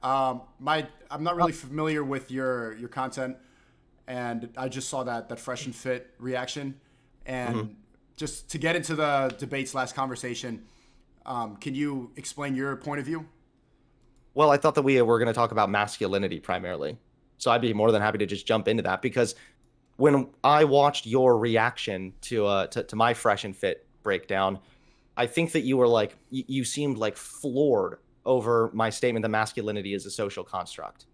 I'm not really familiar with your content, and I just saw that fresh and fit reaction, and just to get into the debate/conversation, can you explain your point of view? Well, I thought that we were going to talk about masculinity primarily. So I'd be more than happy to just jump into that because when I watched your reaction to my fresh and fit breakdown, I think that you were like, you seemed like floored over my statement that masculinity is a social construct.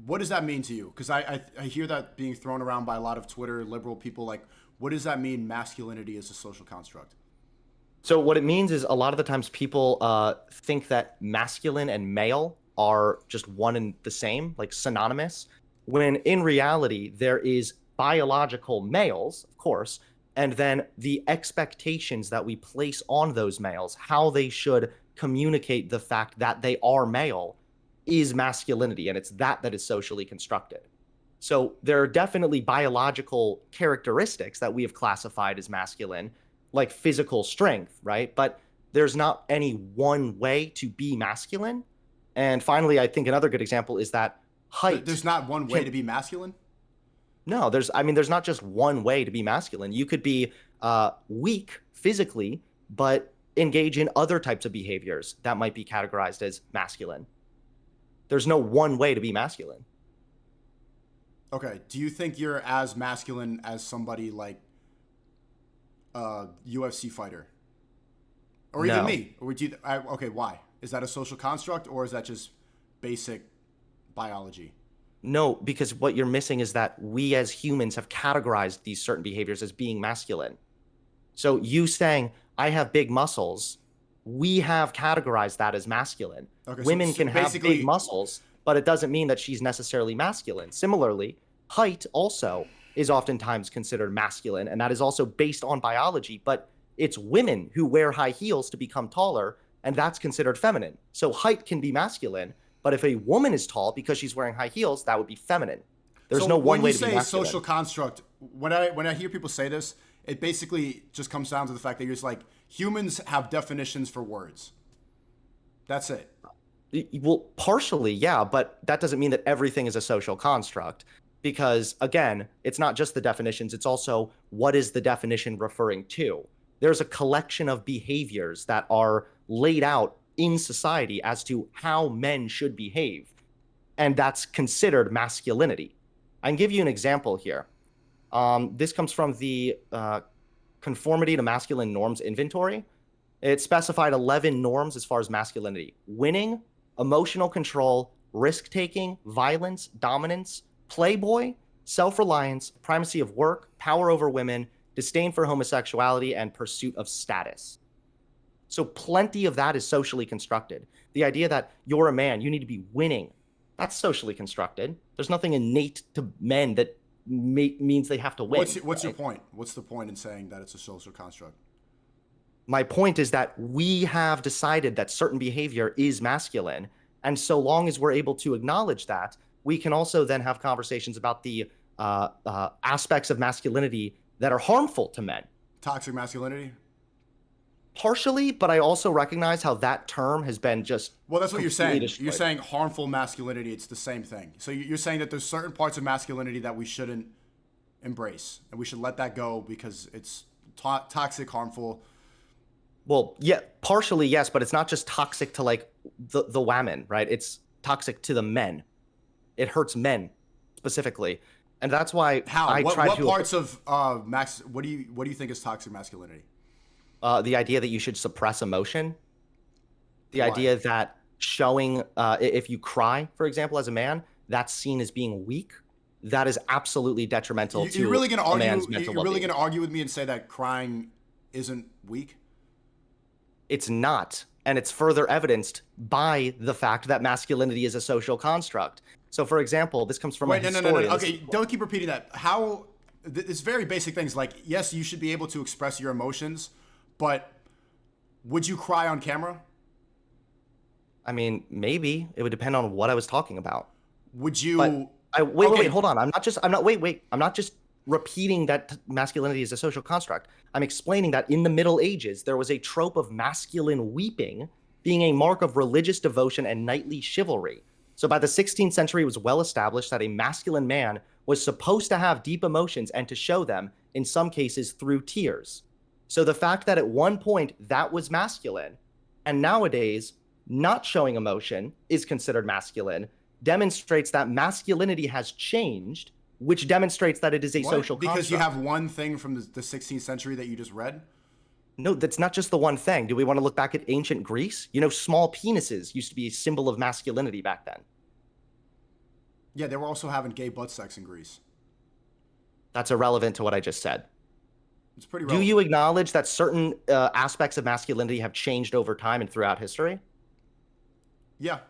What does that mean to you? Because I hear that being thrown around by a lot of Twitter liberal people. Like, what does that mean? Masculinity is a social construct. So what it means is a lot of the times people think that masculine and male are just one and the same, like synonymous, when in reality there is biological males, of course, and then the expectations that we place on those males, how they should communicate the fact that they are male is masculinity, and it's that is socially constructed. So there are definitely biological characteristics that we have classified as masculine, like physical strength, right? But there's not any one way to be masculine. And finally, I think another good example is that height. There's not one way to be masculine? No, there's not just one way to be masculine. You could be weak physically, but engage in other types of behaviors that might be categorized as masculine. There's no one way to be masculine. Okay. Do you think you're as masculine as somebody like a UFC fighter? Or even me? Or would you? Okay, why? Is that a social construct or is that just basic biology? No, because what you're missing is that we as humans have categorized these certain behaviors as being masculine. So you saying, I have big muscles, we have categorized that as masculine. Okay, women can have big muscles, but it doesn't mean that she's necessarily masculine. Similarly, height also is oftentimes considered masculine, and that is also based on biology, but it's women who wear high heels to become taller, and that's considered feminine. So height can be masculine, but if a woman is tall because she's wearing high heels, that would be feminine. There's no one way to be masculine. When you say social construct, when I hear people say this, it basically just comes down to the fact that you're just like, humans have definitions for words. That's it. Well, partially, yeah, but that doesn't mean that everything is a social construct. Because again, it's not just the definitions, it's also what is the definition referring to. There's a collection of behaviors that are laid out in society as to how men should behave. And that's considered masculinity. I can give you an example here. This comes from the Conformity to Masculine Norms Inventory. It specified 11 norms as far as masculinity: winning, emotional control, risk-taking, violence, dominance, playboy, self-reliance, primacy of work, power over women, disdain for homosexuality, and pursuit of status. So plenty of that is socially constructed. The idea that you're a man, you need to be winning, that's socially constructed. There's nothing innate to men that means they have to win. What's your point? What's the point in saying that it's a social construct? My point is that we have decided that certain behavior is masculine, and so long as we're able to acknowledge that, we can also then have conversations about the aspects of masculinity that are harmful to men. Toxic masculinity? Partially, but I also recognize how that term has been just... Well, that's what you're saying. Destroyed. You're saying harmful masculinity. It's the same thing. So you're saying that there's certain parts of masculinity that we shouldn't embrace, and we should let that go because it's toxic, harmful. Well, yeah, partially, yes, but it's not just toxic to like the women, right? It's toxic to the men. It hurts men specifically, and that's why what parts of what do you think is toxic masculinity? The idea that you should suppress emotion. The idea that showing if you cry, for example, as a man, that's seen as being weak. That is absolutely detrimental to a man's mental well-being. You're really going to argue with me and say that crying isn't weak? It's not, and it's further evidenced by the fact that masculinity is a social construct. So, for example, this comes from a historian. No. Okay, don't keep repeating that. How? It's very basic things. Like, yes, you should be able to express your emotions, but would you cry on camera? I mean, maybe. It would depend on what I was talking about. Would you? Wait, hold on. I'm not just repeating that masculinity is a social construct. I'm explaining that in the Middle Ages, there was a trope of masculine weeping being a mark of religious devotion and knightly chivalry. So by the 16th century, it was well established that a masculine man was supposed to have deep emotions and to show them, in some cases, through tears. So the fact that at one point that was masculine, and nowadays not showing emotion is considered masculine, demonstrates that masculinity has changed, which demonstrates that it is a social construct. Because you have one thing from the 16th century that you just read? No, that's not just the one thing. Do we want to look back at ancient Greece? You know, small penises used to be a symbol of masculinity back then. Yeah, they were also having gay butt sex in Greece. That's irrelevant to what I just said. It's pretty relevant. Do you acknowledge that certain aspects of masculinity have changed over time and throughout history? Yeah.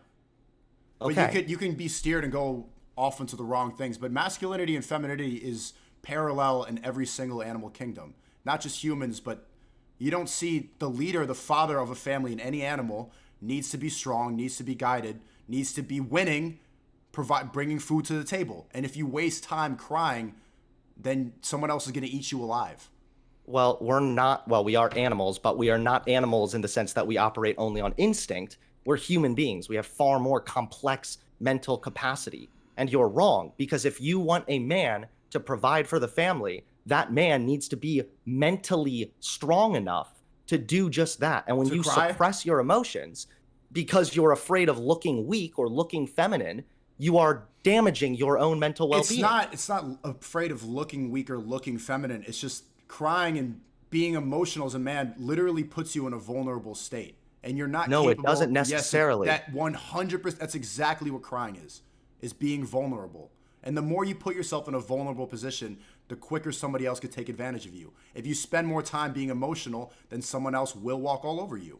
Okay. But you can be steered and go off into the wrong things. But masculinity and femininity is parallel in every single animal kingdom. Not just humans, but you don't see the leader, the father of a family in any animal needs to be strong, needs to be guided, needs to be winning, bringing food to the table. And if you waste time crying, then someone else is going to eat you alive. Well, we are animals, but we are not animals in the sense that we operate only on instinct. We're human beings. We have far more complex mental capacity. And you're wrong, because if you want a man to provide for the family, that man needs to be mentally strong enough to do just that. And when you suppress your emotions because you're afraid of looking weak or looking feminine, you are damaging your own mental well-being. It's not afraid of looking weak or looking feminine. It's just crying and being emotional as a man literally puts you in a vulnerable state. And you're not capable. No, it doesn't necessarily. Yes, that 100%, that's exactly what crying is being vulnerable. And the more you put yourself in a vulnerable position, the quicker somebody else could take advantage of you. If you spend more time being emotional, then someone else will walk all over you.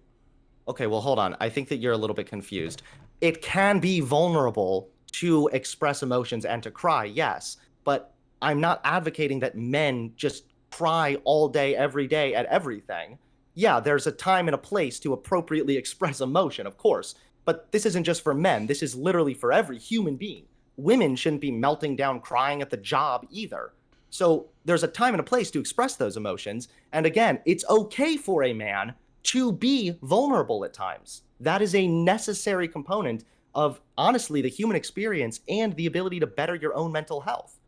Okay, well, hold on. I think that you're a little bit confused. It can be vulnerable to express emotions and to cry, yes. But I'm not advocating that men just cry all day, every day at everything. Yeah, there's a time and a place to appropriately express emotion, of course. But this isn't just for men. This is literally for every human being. Women shouldn't be melting down crying at the job either. So there's a time and a place to express those emotions. And again, it's okay for a man to be vulnerable at times. That is a necessary component of, honestly, the human experience and the ability to better your own mental health.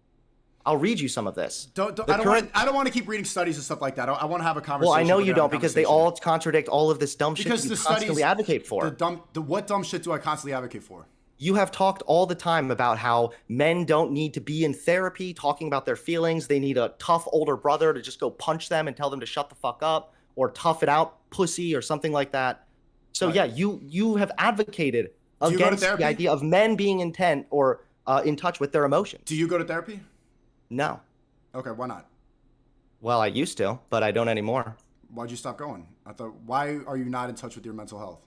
I'll read you some of this. I don't want to keep reading studies and stuff like that. I want to have a conversation. Well, I know you don't, because they all contradict all of this dumb shit that you constantly advocate for. What dumb shit do I constantly advocate for? You have talked all the time about how men don't need to be in therapy talking about their feelings. They need a tough older brother to just go punch them and tell them to shut the fuck up, or tough it out, pussy, or something like that. So right. Yeah, you have advocated against the idea of men being in touch with their emotions. Do you go to therapy? No. Okay, why not? Well, I used to, but I don't anymore. Why'd you stop going? Why are you not in touch with your mental health?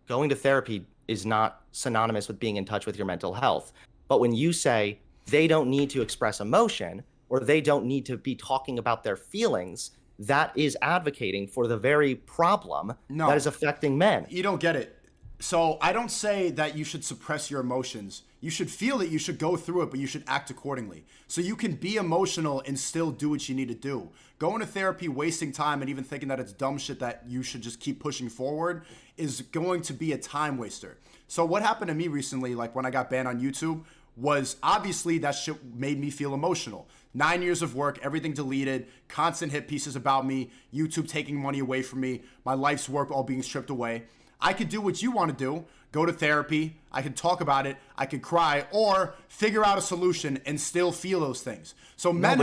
Going to therapy is not synonymous with being in touch with your mental health. But when you say they don't need to express emotion, or they don't need to be talking about their feelings, that is advocating for the very problem that is affecting men. You don't get it. So I don't say that you should suppress your emotions. You should feel it, you should go through it, but you should act accordingly. So you can be emotional and still do what you need to do. Going to therapy, wasting time, and even thinking that it's dumb shit that you should just keep pushing forward is going to be a time waster. So what happened to me recently, like when I got banned on YouTube, was obviously that shit made me feel emotional. 9 years of work, everything deleted, constant hit pieces about me, YouTube taking money away from me, my life's work all being stripped away. I could do what you want to do, go to therapy, I could talk about it, I could cry, or figure out a solution and still feel those things. So I'm not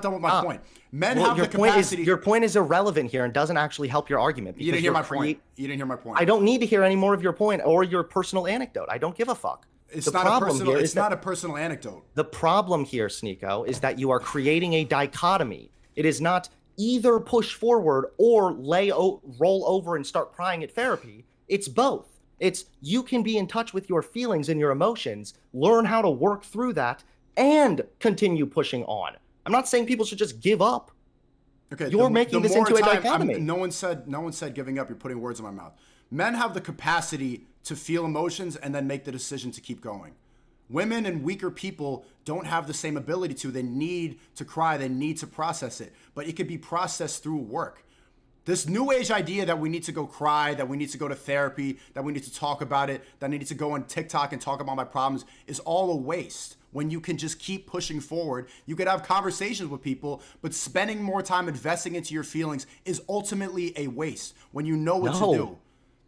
done with my point. Men have the capacity. Your point is irrelevant here and doesn't actually help your argument. You didn't hear my point. You didn't hear my point. I don't need to hear any more of your point or your personal anecdote. I don't give a fuck. It's not a personal anecdote. The problem here, SNEAKO, is that you are creating a dichotomy. It is not either push forward or roll over and start crying at therapy. It's both. It's you can be in touch with your feelings and your emotions, learn how to work through that, and continue pushing on. I'm not saying people should just give up. Okay, you're making this into a dichotomy. No one said giving up. You're putting words in my mouth. Men have the capacity to feel emotions and then make the decision to keep going. Women and weaker people don't have the same ability to. They need to cry. They need to process it. But it can be processed through work. This new age idea that we need to go cry, that we need to go to therapy, that we need to talk about it, that I need to go on TikTok and talk about my problems is all a waste. When you can just keep pushing forward, you could have conversations with people, but spending more time investing into your feelings is ultimately a waste when you know what to do.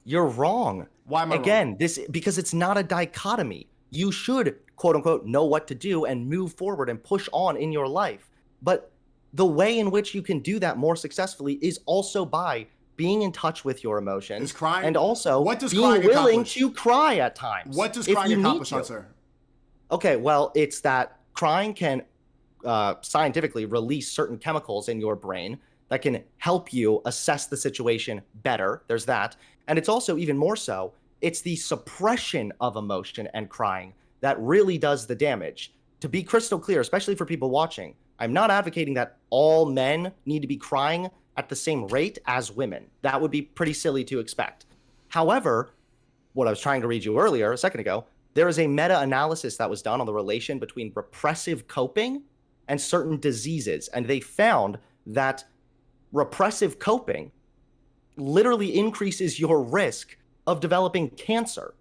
You're wrong. Why am I wrong? Again, because it's not a dichotomy. You should, quote unquote, know what to do and move forward and push on in your life. But the way in which you can do that more successfully is also by being in touch with your emotions. Is crying, and also what does being crying willing accomplish? to cry at times. What does crying accomplish, sir? Okay, well, it's that crying can scientifically release certain chemicals in your brain that can help you assess the situation better. There's that. And it's also even more so, it's the suppression of emotion and crying that really does the damage. To be crystal clear, especially for people watching, I'm not advocating that all men need to be crying at the same rate as women. That would be pretty silly to expect. However, what I was trying to read you earlier, a second ago, there is a meta-analysis that was done on the relation between repressive coping and certain diseases. And they found that repressive coping literally increases your risk of developing cancer.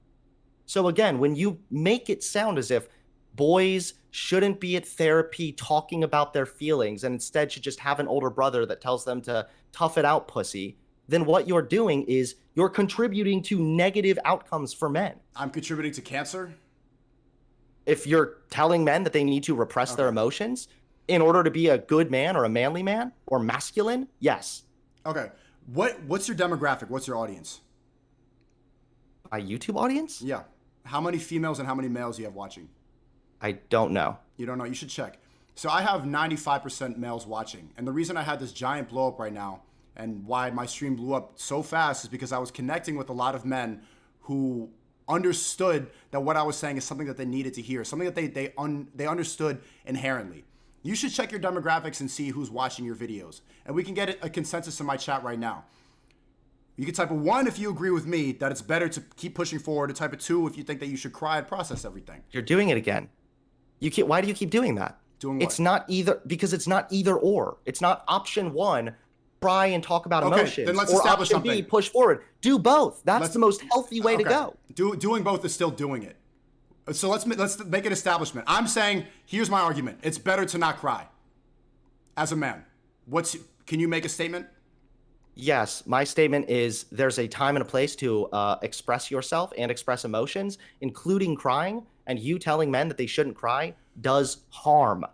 So again, when you make it sound as if boys shouldn't be at therapy talking about their feelings and instead should just have an older brother that tells them to tough it out, pussy, then what you're doing is you're contributing to negative outcomes for men. I'm contributing to cancer? If you're telling men that they need to repress their emotions in order to be a good man or a manly man or masculine, yes. Okay. What's your demographic? What's your audience? My YouTube audience? Yeah. How many females and how many males do you have watching? I don't know. You don't know? You should check. So I have 95% males watching. And the reason I had this giant blow up right now and why my stream blew up so fast is because I was connecting with a lot of men who understood that what I was saying is something that they needed to hear, something that they understood inherently. You should check your demographics and see who's watching your videos. And we can get a consensus in my chat right now. You can type a 1 if you agree with me that it's better to keep pushing forward, a type of 2 if you think that you should cry and process everything. You're doing it again. Why do you keep doing that? Doing what? It's not either, because it's not either or. It's not option 1, cry and talk about emotions. Then let's or establish option something. B, push forward. Do both. That's the most healthy way to go. Doing both is still doing it. So let's make an establishment. I'm saying, here's my argument. It's better to not cry. As a man. Can you make a statement? Yes, my statement is there's a time and a place to express yourself and express emotions, including crying, and you telling men that they shouldn't cry does harm.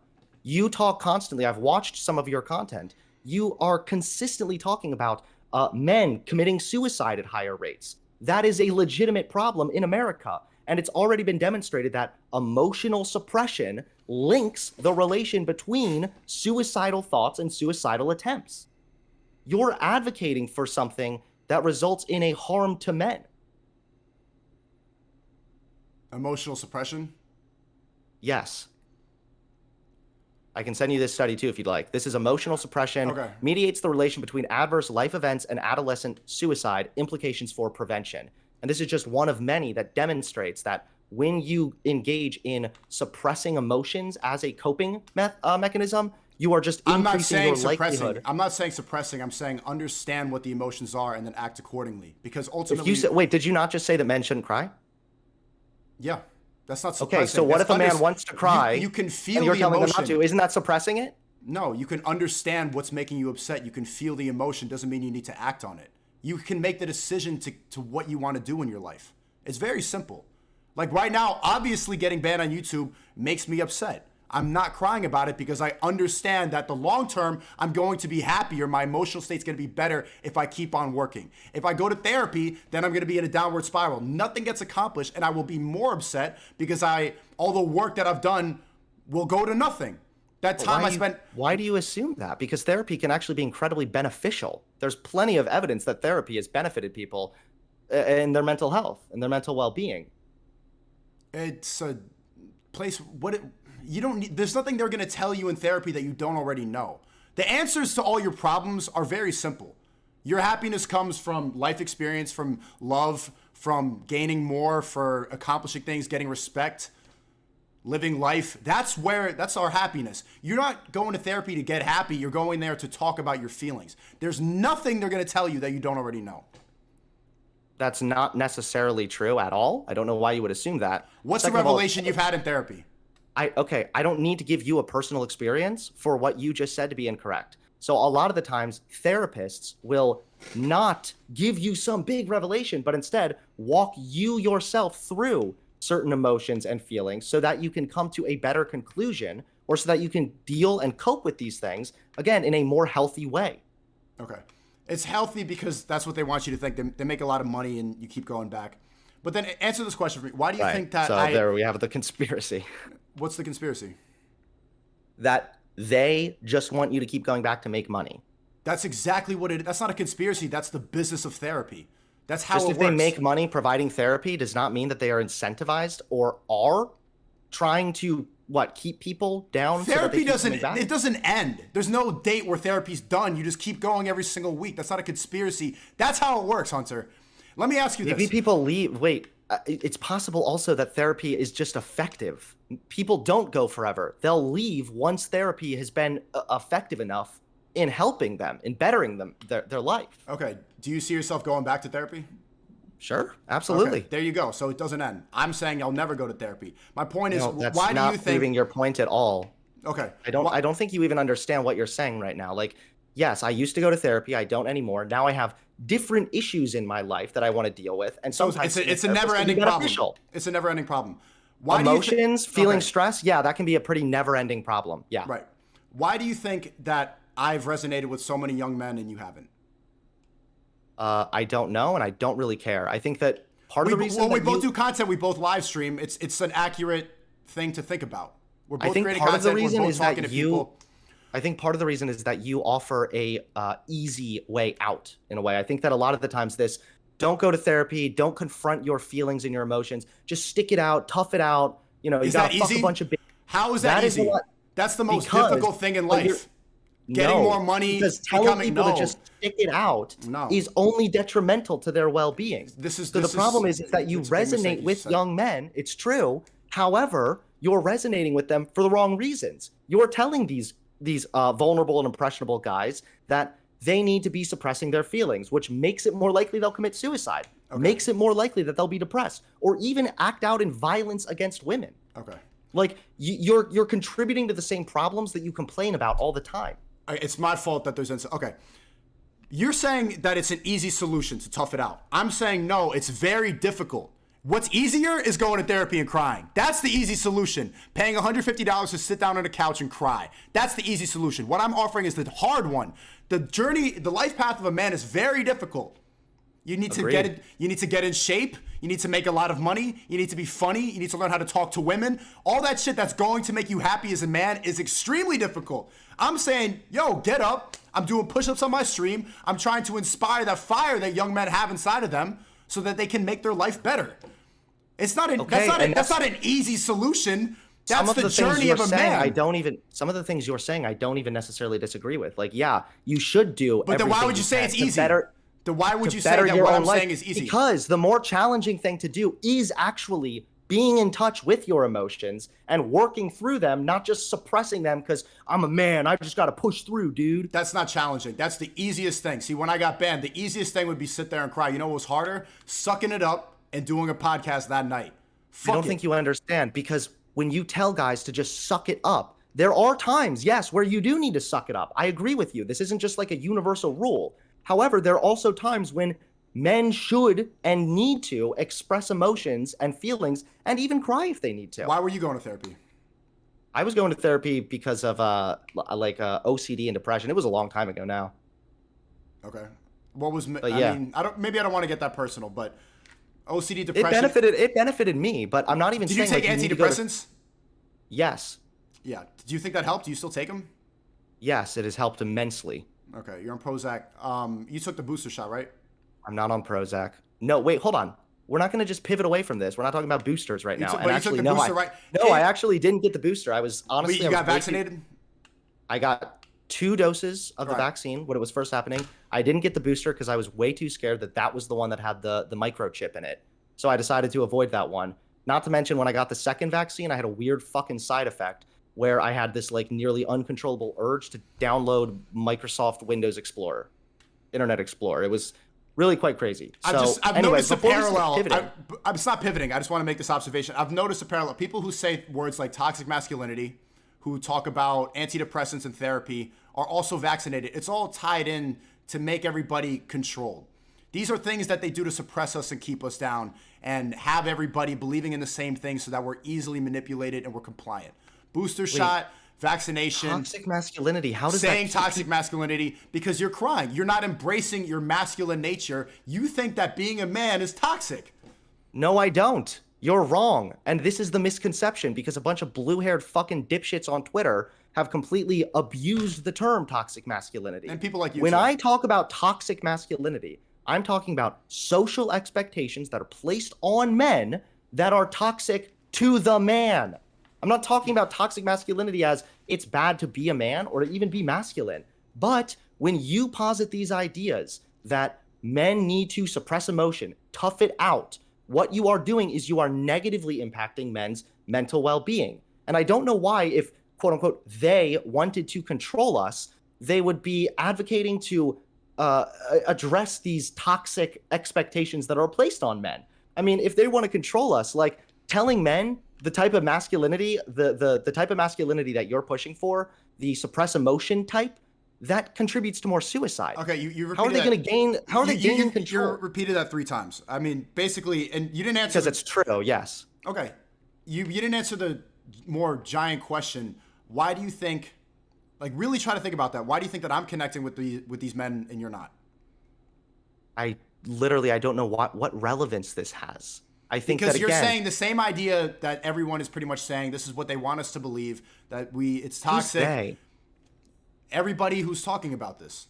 You talk constantly. I've watched some of your content. You are consistently talking about men committing suicide at higher rates. That is a legitimate problem in America. And it's already been demonstrated that emotional suppression links the relation between suicidal thoughts and suicidal attempts. You're advocating for something that results in a harm to men. Emotional suppression? Yes. I can send you this study too if you'd like. This is emotional suppression, mediates the relation between adverse life events and adolescent suicide, implications for prevention. And this is just one of many that demonstrates that when you engage in suppressing emotions as a coping mechanism, you are just increasing your likelihood. I'm not saying suppressing. I'm saying understand what the emotions are and then act accordingly. Because ultimately, wait, did you not just say that men shouldn't cry? Yeah, that's not suppressing. Okay, so what if a man wants to cry? You can feel and you're the telling emotion. them not to. Isn't that suppressing it? No, you can understand what's making you upset. You can feel the emotion. Doesn't mean you need to act on it. You can make the decision to what you want to do in your life. It's very simple. Like right now, obviously getting banned on YouTube makes me upset. I'm not crying about it because I understand that the long term, I'm going to be happier. My emotional state's going to be better if I keep on working. If I go to therapy, then I'm going to be in a downward spiral. Nothing gets accomplished and I will be more upset because all the work that I've done will go to nothing. That time I spent... Why do you assume that? Because therapy can actually be incredibly beneficial. There's plenty of evidence that therapy has benefited people in their mental health and their mental well-being. It's a place... there's nothing they're going to tell you in therapy that you don't already know. The answers to all your problems are very simple. Your happiness comes from life experience, from love, from gaining more, for accomplishing things, getting respect. living life. That's our happiness. You're not going to therapy to get happy. You're going there to talk about your feelings. There's nothing they're going to tell you that you don't already know. That's not necessarily true at all. I don't know why you would assume that. What's the revelation you've had in therapy? I don't need to give you a personal experience for what you just said to be incorrect. So a lot of the times therapists will not give you some big revelation, but instead walk you yourself through certain emotions and feelings so that you can come to a better conclusion, or so that you can deal and cope with these things, again, in a more healthy way. Okay. It's healthy because that's what they want you to think. They make a lot of money and you keep going back. But then answer this question for me. Why do you think that there we have the conspiracy. What's the conspiracy? That they just want you to keep going back to make money. That's exactly what it is. That's not a conspiracy. That's the business of therapy. That's how it works. Just if they make money providing therapy does not mean that they are incentivized or are trying to keep people down. Therapy it doesn't end. There's no date where therapy's done. You just keep going every single week. That's not a conspiracy. That's how it works, Hunter. Let me ask you this. Maybe people leave. Wait, it's possible also that therapy is just effective. People don't go forever. They'll leave once therapy has been effective enough in helping them, in bettering them, their life. Okay. Do you see yourself going back to therapy? Sure, absolutely. Okay, there you go. So it doesn't end. I'm saying I'll never go to therapy. My point is, that's why do you think? Not proving your point at all. Okay. I don't think you even understand what you're saying right now. Like, yes, I used to go to therapy. I don't anymore. Now I have different issues in my life that I want to deal with, and sometimes it's a never-ending problem. It's a never-ending problem. Why Emotions, feeling stress, yeah, that can be a pretty never-ending problem. Yeah. Right. Why do you think that I've resonated with so many young men and you haven't? I don't know, and I don't really care. I think that part of the reason we both do content, we both live stream. It's an accurate thing to think about. We're both creating content. We're both talking to people. I think part of the reason is that you offer a easy way out in a way. I think that a lot of the times don't go to therapy, don't confront your feelings and your emotions, just stick it out, tough it out. You know, you got to fuck a bunch of. How is that easy? That's the most difficult thing in life. Getting more money, because telling people to just stick it out is only detrimental to their well-being. The problem is that you resonate with young men. It's true. However, you're resonating with them for the wrong reasons. You're telling these vulnerable and impressionable guys that they need to be suppressing their feelings, which makes it more likely they'll commit suicide, makes it more likely that they'll be depressed, or even act out in violence against women. Okay. Like, you're contributing to the same problems that you complain about all the time. It's my fault that there's okay. You're saying that it's an easy solution to tough it out. I'm saying no, it's very difficult. What's easier is going to therapy and crying. That's the easy solution. Paying $150 to sit down on a couch and cry. That's the easy solution. What I'm offering is the hard one. The life path of a man is very difficult. You need to get in shape. You need to make a lot of money. You need to be funny. You need to learn how to talk to women. All that shit that's going to make you happy as a man is extremely difficult. I'm saying, yo, get up. I'm doing push-ups on my stream. I'm trying to inspire that fire that young men have inside of them so that they can make their life better. That's not an easy solution. That's the journey of a man. Some of the things you're saying, I don't even necessarily disagree with. Like, yeah, you should do. But then why would you say it's easy? Then why would you say that what I'm saying is easy? Because the more challenging thing to do is actually being in touch with your emotions and working through them, not just suppressing them because I'm a man. I just got to push through, dude. That's not challenging. That's the easiest thing. See, when I got banned, the easiest thing would be sit there and cry. You know what was harder? Sucking it up and doing a podcast that night. I don't think you understand, because when you tell guys to just suck it up, there are times, yes, where you do need to suck it up. I agree with you. This isn't just like a universal rule. However, there are also times when men should and need to express emotions and feelings and even cry if they need to. Why were you going to therapy? I was going to therapy because of OCD and depression. It was a long time ago now. Okay. What was maybe I don't want to get that personal, but OCD, depression. It benefited me, but I'm not even saying. Did you take antidepressants? Yes. Yeah. Do you think that helped? Do you still take them? Yes, it has helped immensely. Okay, you're on Prozac. You took the booster shot, right? I'm not on Prozac. No, wait, hold on. We're not going to just pivot away from this. We're not talking about boosters right now. But you took the booster, right? No, I actually didn't get the booster. I was honestly. You got vaccinated? I got 2 doses of the vaccine when it was first happening. I didn't get the booster because I was way too scared that was the one that had the microchip in it. So I decided to avoid that one. Not to mention when I got the second vaccine, I had a weird fucking side effect where I had this like nearly uncontrollable urge to download Microsoft Windows Explorer, Internet Explorer. It was really quite crazy. I've noticed a parallel. I'm not pivoting. I just want to make this observation. I've noticed a parallel. People who say words like toxic masculinity, who talk about antidepressants and therapy, are also vaccinated. It's all tied in to make everybody controlled. These are things that they do to suppress us and keep us down and have everybody believing in the same thing so that we're easily manipulated and we're compliant. Booster shot, vaccination. Toxic masculinity. How does saying toxic masculinity because you're crying. You're not embracing your masculine nature. You think that being a man is toxic. No, I don't. You're wrong. And this is the misconception because a bunch of blue-haired fucking dipshits on Twitter have completely abused the term toxic masculinity. And people like you When too. I talk about toxic masculinity, I'm talking about social expectations that are placed on men that are toxic to the man. I'm not talking about toxic masculinity as it's bad to be a man or to even be masculine. But when you posit these ideas that men need to suppress emotion, tough it out, what you are doing is you are negatively impacting men's mental well-being. And I don't know why, if quote unquote they wanted to control us, they would be advocating to address these toxic expectations that are placed on men. I mean, if they want to control us, like telling men the type of masculinity, the type of masculinity that you're pushing for, the suppress emotion type, that contributes to more suicide. Okay, you repeated how are they going to gain? How are they gaining control? You repeated that 3 times. I mean, basically, and you didn't answer because it's true. Yes. Okay, you didn't answer the more giant question. Why do you think? Like, really try to think about that. Why do you think that I'm connecting with these men and you're not? I don't know what relevance this has. I think because that, you're again, saying the same idea that everyone is pretty much saying. This is what they want us to believe, that it's toxic. Who's they? Everybody who's talking about this.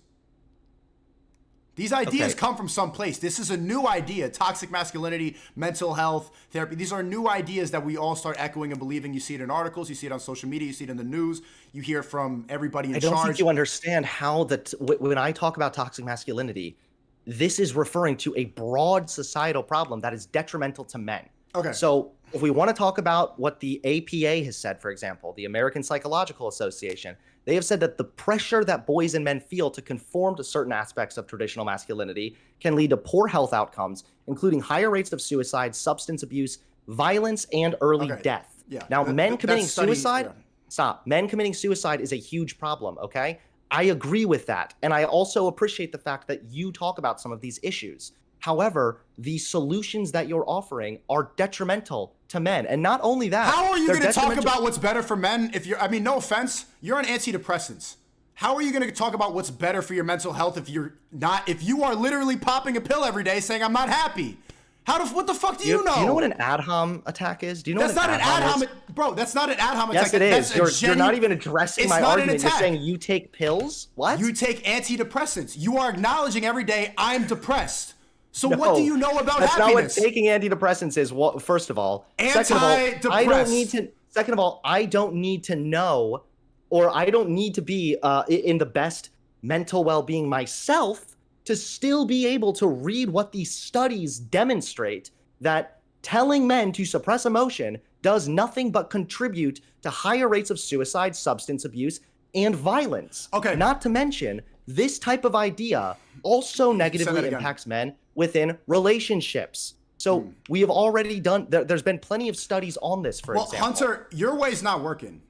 These ideas come from someplace. This is a new idea. Toxic masculinity, mental health, therapy. These are new ideas that we all start echoing and believing. You see it in articles. You see it on social media. You see it in the news. You hear from everybody in charge. I don't think you understand how when I talk about toxic masculinity, this is referring to a broad societal problem that is detrimental to men. Okay. So if we want to talk about what the APA has said, for example, the American Psychological Association, they have said that the pressure that boys and men feel to conform to certain aspects of traditional masculinity can lead to poor health outcomes, including higher rates of suicide, substance abuse, violence, and early death. Yeah. Now, men committing suicide, yeah. Men committing suicide is a huge problem, okay? I agree with that. And I also appreciate the fact that you talk about some of these issues. However, the solutions that you're offering are detrimental to men. And not only that, how are you going to talk about what's better for men if you're, I mean, no offense, you're on antidepressants. How are you going to talk about what's better for your mental health if you're not, if you are literally popping a pill every day saying, I'm not happy? What the fuck do you know? Do you know what an ad hom attack is? Do you know that's what an ad hom is? Bro, that's not an ad hom Yes, attack. it is. You're not even addressing my argument. You're saying you take pills? What? You take antidepressants. You are acknowledging every day, I'm depressed. So what do you know about that's happiness? That's not what taking antidepressants is. Well, first of all. Antidepressant. Second of all, I don't need to know, or I don't need to be in the best mental well-being myself to still be able to read what these studies demonstrate, that telling men to suppress emotion does nothing but contribute to higher rates of suicide, substance abuse, and violence. Okay. Not to mention, this type of idea also negatively impacts men within relationships. So we have already done, there's been plenty of studies on this, for example. Well, Hunter, your way's not working.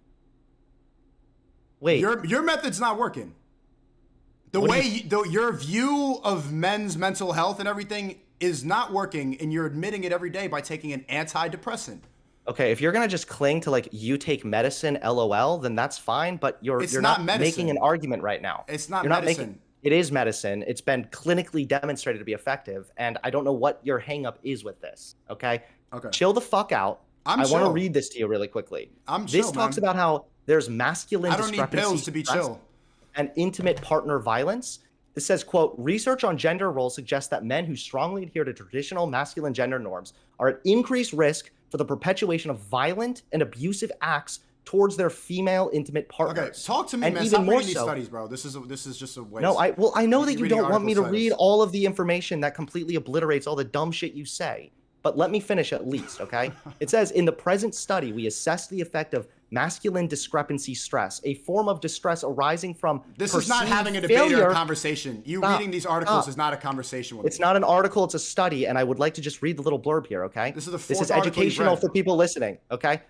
Wait. Your method's not working. Your view of men's mental health and everything is not working, and you're admitting it every day by taking an antidepressant. Okay, if you're gonna just cling to like you take medicine, LOL, then that's fine. But you're not making an argument right now. It's not medicine. It is medicine. It's been clinically demonstrated to be effective, and I don't know what your hang-up is with this. Okay. Okay. Chill the fuck out. I want to read this to you really quickly. This talks about how there's masculine discrepancy. I don't need pills to be chill. And intimate partner violence. It says, quote, research on gender roles suggests that men who strongly adhere to traditional masculine gender norms are at increased risk for the perpetuation of violent and abusive acts towards their female intimate partners. Okay, talk to me, man. Stop reading these studies, bro. This is just a waste. No, I know that you don't want me to read all of the information that completely obliterates all the dumb shit you say. but let me finish at least, okay? It says, in the present study, we assess the effect of masculine discrepancy stress, a form of distress arising from This is not having a debate or a conversation. Reading these articles is not a conversation with me. It's not an article, it's a study, and I would like to just read the little blurb here, okay? This is educational for people listening, okay?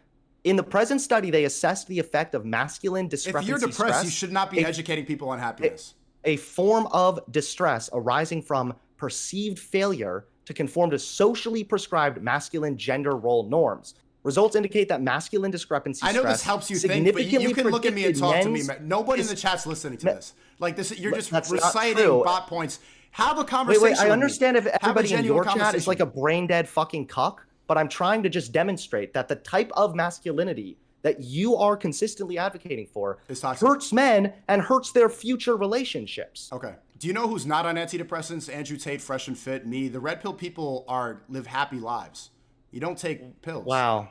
In the present study, they assessed the effect of masculine discrepancy stress. If you're depressed, you should not be educating people on happiness. A form of distress arising from perceived failure to conform to socially prescribed masculine gender role norms. Results indicate that masculine discrepancy stress. I know this helps you think, but you can look at me and talk to me. Nobody in the chat's listening to this. Like this, you're just reciting bot points. Have a conversation. Wait, I understand if everybody in your chat is like a brain dead fucking cuck, but I'm trying to just demonstrate that the type of masculinity that you are consistently advocating for hurts men and hurts their future relationships. Okay. Do you know who's not on antidepressants? Andrew Tate, Fresh and Fit, me. The red pill people live happy lives. You don't take pills. Wow.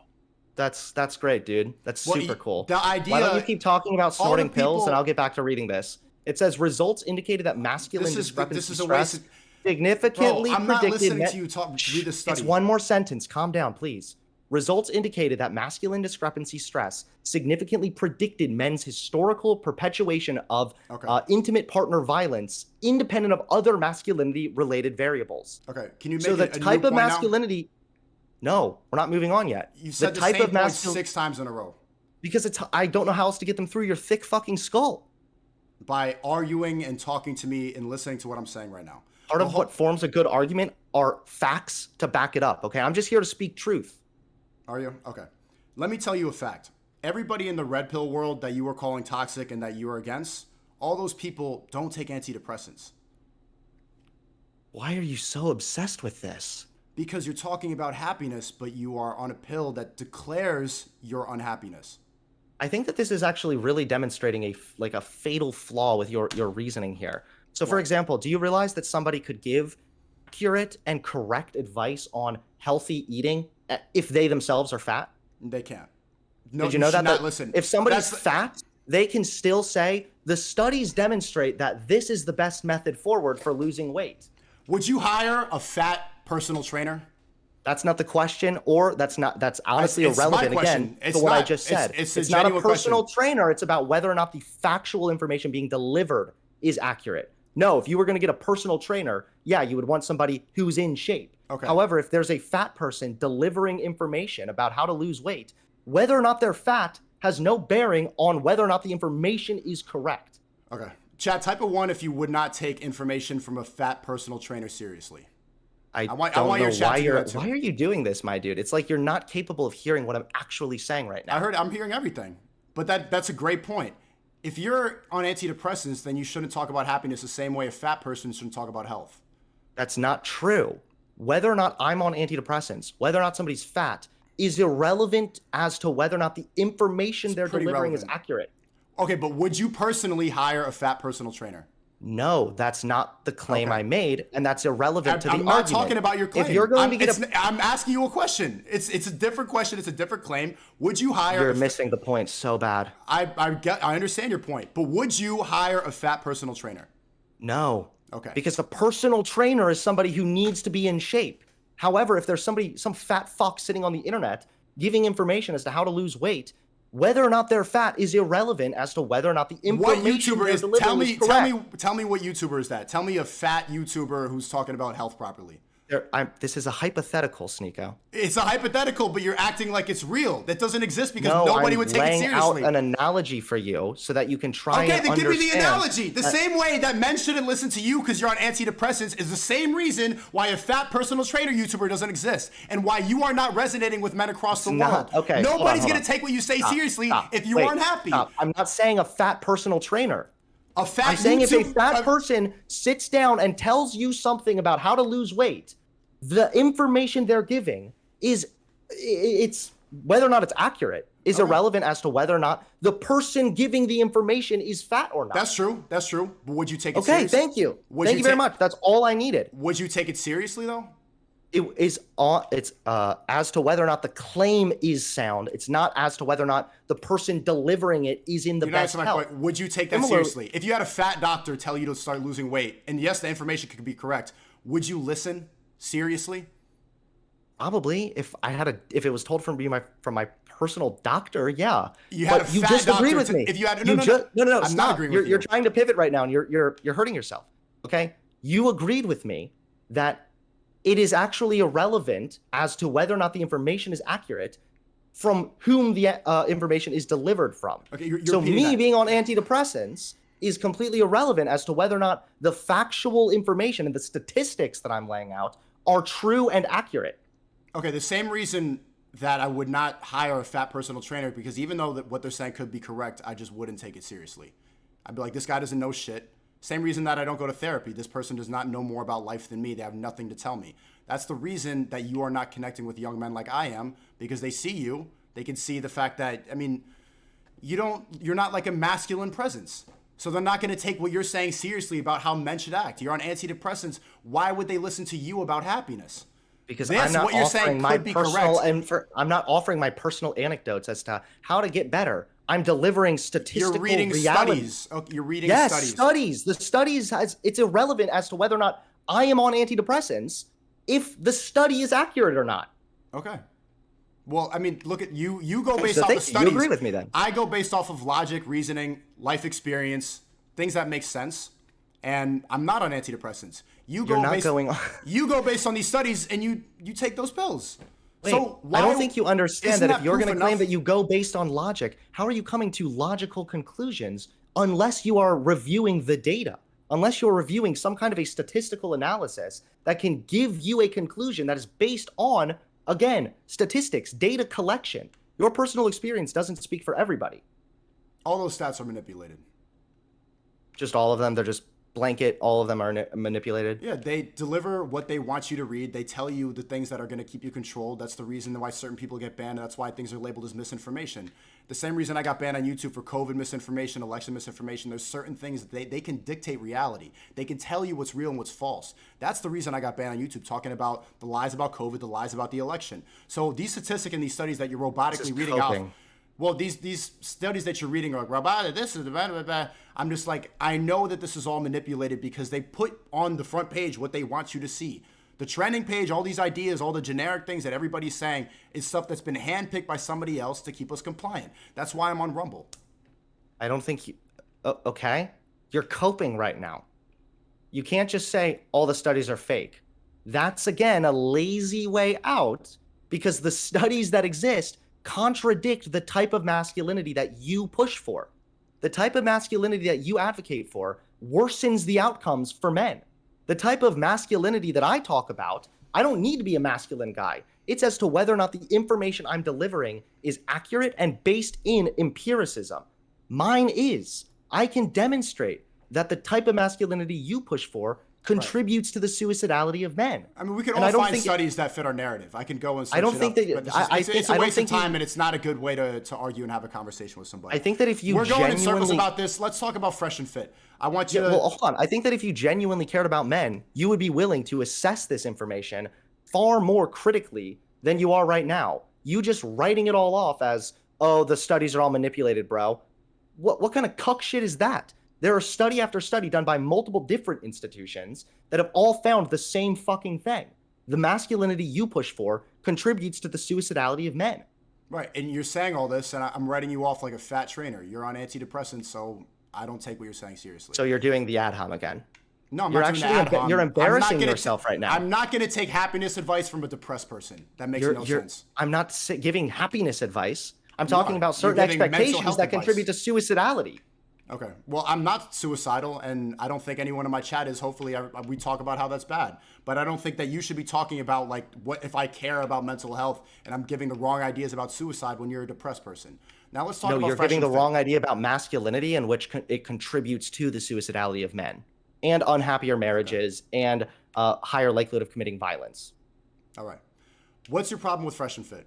That's great, dude. That's super cool. The idea, why don't you keep talking about snorting pills and I'll get back to reading this. It says results indicated that masculine discrepancy stress significantly I'm not predicted. Listening to you read the study. It's one more sentence. Calm down, please. Results indicated that masculine discrepancy stress significantly predicted men's historical perpetuation of intimate partner violence, independent of other masculinity-related variables. Okay, can you make so the type of masculinity? No, we're not moving on yet. You said the type of point 6 times in a row. Because I don't know how else to get them through your thick fucking skull. By arguing and talking to me and listening to what I'm saying right now. Part of what forms a good argument are facts to back it up. Okay, I'm just here to speak truth. Are you? Okay. Let me tell you a fact. Everybody in the red pill world that you are calling toxic and that you are against, all those people don't take antidepressants. Why are you so obsessed with this? Because you're talking about happiness, but you are on a pill that declares your unhappiness. I think that this is actually really demonstrating a fatal flaw with your reasoning here. So, for example, do you realize that somebody could give accurate and correct advice on healthy eating if they themselves are fat? They can't. No, did you know that? Listen, if somebody's fat, they can still say the studies demonstrate that this is the best method forward for losing weight. Would you hire a fat personal trainer? That's not the question, or that's honestly irrelevant again to what I just said. It's not a personal trainer. It's about whether or not the factual information being delivered is accurate. No, if you were going to get a personal trainer, yeah, you would want somebody who's in shape. Okay. However, if there's a fat person delivering information about how to lose weight, whether or not they're fat has no bearing on whether or not the information is correct. Okay. Chat, type of 1 if you would not take information from a fat personal trainer seriously. I want your chat to do that too. Why are you doing this, my dude? It's like you're not capable of hearing what I'm actually saying right now. I'm hearing everything. But that's a great point. If you're on antidepressants, then you shouldn't talk about happiness the same way a fat person shouldn't talk about health. That's not true. Whether or not I'm on antidepressants, whether or not somebody's fat, is irrelevant as to whether or not the information they're delivering is accurate. Okay, but would you personally hire a fat personal trainer? No, that's not the claim I made, and that's irrelevant to the argument. I'm not talking about your claim. If you're going to get I'm asking you a question. It's a different question. It's a different claim. Would you hire? You're missing the point so bad. I understand your point, but would you hire a fat personal trainer? No. Okay. Because a personal trainer is somebody who needs to be in shape. However, if there's some fat fuck sitting on the internet giving information as to how to lose weight, whether or not they're fat is irrelevant as to whether or not the information they're delivering is correct. Tell me what YouTuber is that? Tell me a fat YouTuber who's talking about health properly. This is a hypothetical, SNEAKO. It's a hypothetical, but you're acting like it's real. That doesn't exist because nobody would take it seriously. I'm laying out an analogy for you so that you can try and understand. Okay, then give me the analogy. The same way that men shouldn't listen to you because you're on antidepressants is the same reason why a fat personal trainer YouTuber doesn't exist and why you are not resonating with men across the world. Okay, nobody's going to take what you say seriously if you aren't happy. I'm not saying a fat personal trainer. I'm saying if a fat person sits down and tells you something about how to lose weight, the information they're giving it's whether or not it's accurate is irrelevant as to whether or not the person giving the information is fat or not. That's true. But would you take it seriously? Okay, thank you. Thank you very much. That's all I needed. Would you take it seriously though? It's as to whether or not the claim is sound. It's not as to whether or not the person delivering it is in the best health. Would you take that seriously? If you had a fat doctor tell you to start losing weight, and yes, the information could be correct, would you listen seriously? Probably, if it was told from my personal doctor, yeah. You had But a you fat just agreed doctor with me. if you had No, I'm not stop. agreeing with You're you. trying to pivot right now, and you're hurting yourself. Okay? You agreed with me that it is actually irrelevant as to whether or not the information is accurate from whom the information is delivered from. Okay, you're So repeating me that. being on antidepressants is completely irrelevant as to whether or not the factual information and the statistics that I'm laying out are true and accurate. Okay, the same reason that I would not hire a fat personal trainer, because even though that what they're saying could be correct, I just wouldn't take it seriously. I'd be like, this guy doesn't know shit. Same reason that I don't go to therapy. This person does not know more about life than me. They have nothing to tell me. That's the reason that you are not connecting with young men like I am, because they see you. They can see the fact that, I mean, you're not like a masculine presence. So they're not going to take what you're saying seriously about how men should act. You're on antidepressants. Why would they listen to you about happiness? Because This, I'm not what you're saying offering my could be personal correct. I'm not offering my personal anecdotes as to how to get better. I'm delivering statistical You're reading reality. studies. Okay, you're reading Yes, studies. The studies it's irrelevant as to whether or not I am on antidepressants if the study is accurate or not. Okay. Well, I mean, look at you. You go based So off thank of you. studies. You agree with me then? I go based off of logic, reasoning, life experience, things that make sense. And I'm not on antidepressants. You go based on these studies, and you take those pills. Wait, so I don't think you understand that if you're going to claim enough? that you go based on logic, how are you coming to logical conclusions unless you are reviewing the data? Unless you're reviewing some kind of a statistical analysis that can give you a conclusion that is based on, again, statistics, data collection. Your personal experience doesn't speak for everybody. All those stats are manipulated. Just all of them? They're just blanket, all of them are manipulated? Yeah, they deliver what they want you to read. They tell you the things that are going to keep you controlled. That's the reason why certain people get banned. That's why things are labeled as misinformation. The same reason I got banned on YouTube for COVID misinformation, election misinformation. There's certain things that they can dictate reality. They can tell you what's real and what's false. That's the reason I got banned on YouTube, talking about the lies about COVID, the lies about the election. So these statistics and these studies that you're robotically reading off. Well, these studies that you're reading are like, robotic, this is blah, blah, blah. I'm just like, I know that this is all manipulated because they put on the front page what they want you to see. The trending page, all these ideas, all the generic things that everybody's saying is stuff that's been handpicked by somebody else to keep us compliant. That's why I'm on Rumble. I don't think you... Okay? You're coping right now. You can't just say all the studies are fake. That's, again, a lazy way out because the studies that exist contradict the type of masculinity that you push for. The type of masculinity that you advocate for worsens the outcomes for men. The type of masculinity that I talk about, I don't need to be a masculine guy. It's as to whether or not the information I'm delivering is accurate and based in empiricism. Mine is. I can demonstrate that the type of masculinity you push for contributes to the suicidality of men. I mean, we can all find studies that fit our narrative. I can go and search it's a waste of time, and it's not a good way to argue and have a conversation with somebody. I think that if you We're going in circles about this. Let's talk about Fresh and Fit. I want you to... Well, hold on. I think that if you genuinely cared about men, you would be willing to assess this information far more critically than you are right now. You just writing it all off as, oh, the studies are all manipulated, bro. What kind of cuck shit is that? There are study after study done by multiple different institutions that have all found the same fucking thing. The masculinity you push for contributes to the suicidality of men. Right, and you're saying all this, and I'm writing you off like a fat trainer. You're on antidepressants, so I don't take what you're saying seriously. So you're doing the ad hom again. No, I'm not doing the ad hom. You're embarrassing yourself right now. I'm not going to take happiness advice from a depressed person. That makes no sense. I'm not giving happiness advice. I'm talking about certain expectations that contribute to suicidality. Okay. Well, I'm not suicidal, and I don't think anyone in my chat is. Hopefully, we talk about how that's bad. But I don't think that you should be talking about, like, what if I care about mental health and I'm giving the wrong ideas about suicide when you're a depressed person. Now let's talk about... No, you're giving the wrong idea about masculinity and which it contributes to the suicidality of men and unhappier marriages and higher likelihood of committing violence. All right. What's your problem with Fresh and Fit?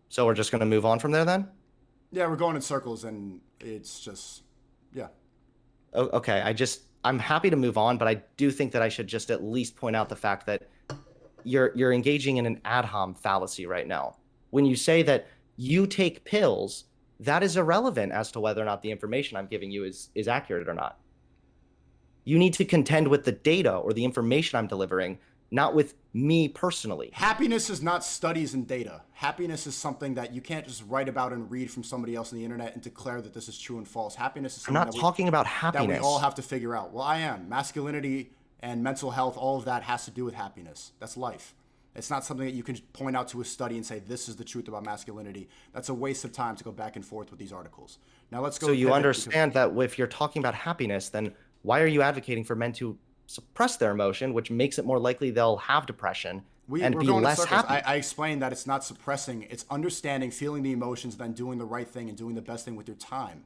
So we're just going to move on from there then? Yeah, we're going in circles, and it's just, yeah. Okay, I'm happy to move on, but I do think that I should just at least point out the fact that you're engaging in an ad hom fallacy right now. When you say that you take pills, that is irrelevant as to whether or not the information I'm giving you is accurate or not. You need to contend with the data or the information I'm delivering not with me personally. Happiness is not studies and data. Happiness is something that you can't just write about and read from somebody else on the internet and declare that this is true and false. Happiness is I'm something not talking about happiness. that we all have to figure out. Well, I am. Masculinity and mental health, all of that has to do with happiness. That's life. It's not something that you can point out to a study and say, this is the truth about masculinity. That's a waste of time to go back and forth with these articles. Now let's go. So you understand that if you're talking about happiness, then why are you advocating for men to suppress their emotion, which makes it more likely they'll have depression and be less happy? I explained that it's not suppressing, it's understanding, feeling the emotions, then doing the right thing and doing the best thing with your time.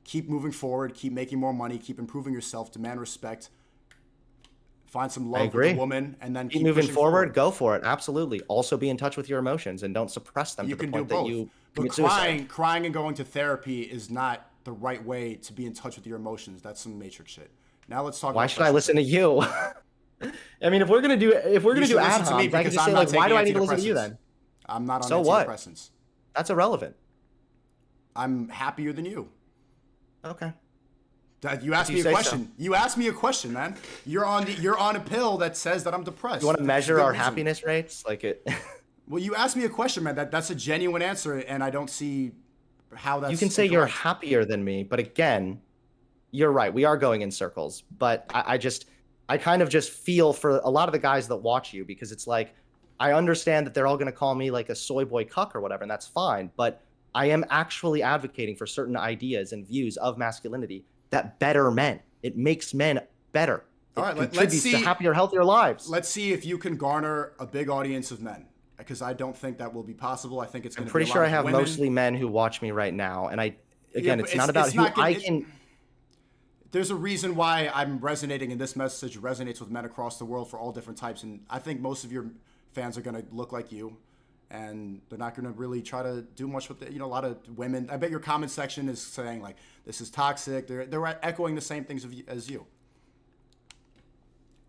Keep moving forward, keep making more money, keep improving yourself, demand respect, find some love with a woman, and then keep moving forward. Go for it. Absolutely. Also be in touch with your emotions and don't suppress them to the point that you But crying and going to therapy is not the right way to be in touch with your emotions. That's some Matrix shit. Now let's talk. Why should I listen to you? I mean, if we're gonna do ad homs, I can just say like, why do I need to listen to you then? I'm not on antidepressants. That's irrelevant. I'm happier than you. Okay. You asked me a question. You asked me a question, man. You're on a pill that says that I'm depressed. You want to measure our happiness rates? Like it. Well, you asked me a question, man. That's a genuine answer, and I don't see how that's. You can say you're happier than me, but again, you're right. We are going in circles. But I kind of just feel for a lot of the guys that watch you, because it's like, I understand that they're all going to call me like a soy boy cuck or whatever, and that's fine. But I am actually advocating for certain ideas and views of masculinity that better men. It makes men better. All right, let's see to happier, healthier lives. Let's see if you can garner a big audience of men, because I don't think that will be possible. I think it's going to be pretty sure I have mostly men who watch me right now, and it's not about who I can. There's a reason why I'm resonating, and this message resonates with men across the world for all different types, and I think most of your fans are going to look like you, and they're not going to really try to do much with it. You know, a lot of women, I bet your comment section is saying like, this is toxic. They're echoing the same things as you.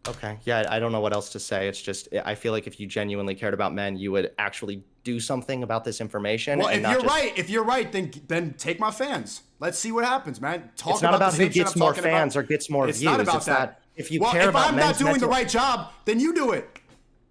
Okay. Yeah, I don't know what else to say. It's just, I feel like if you genuinely cared about men, you would actually do something about this information. Well, if you're right, then take my fans. Let's see what happens, man. It's not about who gets more fans or gets more views. It's not about that. If you care about men's if I'm not doing the right job, then you do it.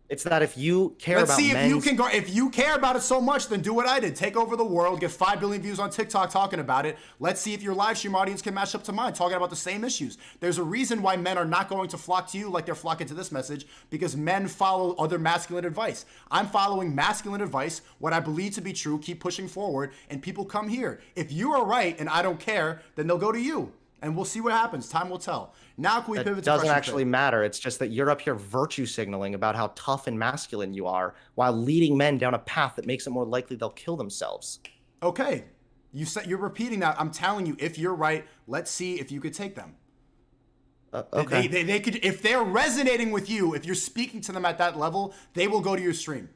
It's that if you care about men's... Let's see if you care about it so much, then do what I did. Take over the world, get 5 billion views on TikTok talking about it. Let's see if your live stream audience can match up to mine, talking about the same issues. There's a reason why men are not going to flock to you like they're flocking to this message, because men follow other masculine advice. I'm following masculine advice, what I believe to be true, keep pushing forward, and people come here. If you are right and I don't care, then they'll go to you. And we'll see what happens. Time will tell. Now can we pivot to doesn't actually matter. It's just that you're up here virtue signaling about how tough and masculine you are, while leading men down a path that makes it more likely they'll kill themselves. Okay. You're repeating that. I'm telling you, if you're right, let's see if you could take them. Okay. They could, if they're resonating with you, if you're speaking to them at that level, they will go to your stream.